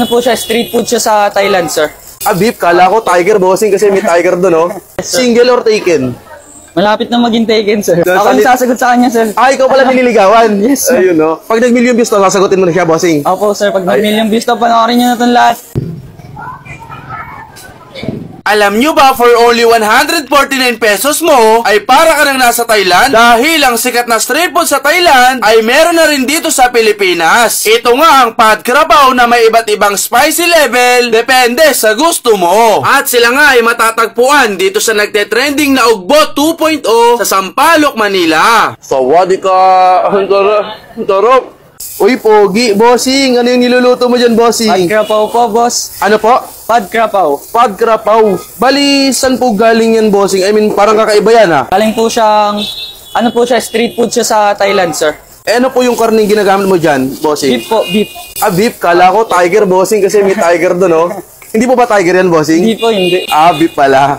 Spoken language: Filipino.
Ano po siya, street food siya sa Thailand, sir. Ah, beef. Kala ko tiger, bossing, kasi may tiger doon, oh. Single or taken? Malapit na maging taken, sir. Doon Ako sa yung sasagot sa kanya, sir. Ah, ikaw pala nililigawan. Yes, sir. Ayun, no. Pag nag-million views to, sasagutin mo na siya, bossing. Opo, sir. Pag nag-million views na, panoorin nyo na itong lahat. Alam nyo ba, for only 149 pesos mo, ay para ka nang nasa Thailand? Dahil ang sikat na street food sa Thailand ay meron na rin dito sa Pilipinas. Ito nga ang Pad Krabaw na may iba't ibang spicy level, depende sa gusto mo. At sila nga ay matatagpuan dito sa nagte-trending na Ugbo 2.0 sa Sampaloc, Manila. Sawadee ka. Ang sarap. Uy, pogi, bossing. Ano yung niluluto mo dyan, Pad bossing? Krapaw po, boss. Ano po? Pad Krapaw. Pad Krapaw. Bali, saan po galing yan, bossing? I mean, parang kakaiba yan, ha? Galing po siyang, ano po siya, street food siya sa Thailand, sir. Eh, ano po yung karning ginagamit mo dyan, bossing? Beef po, beef. Ah, beef. Kala ko tiger, bossing, kasi may tiger doon, oh. Hindi po ba tiger yan, bossing? Hindi po, hindi. Ah, beef pala.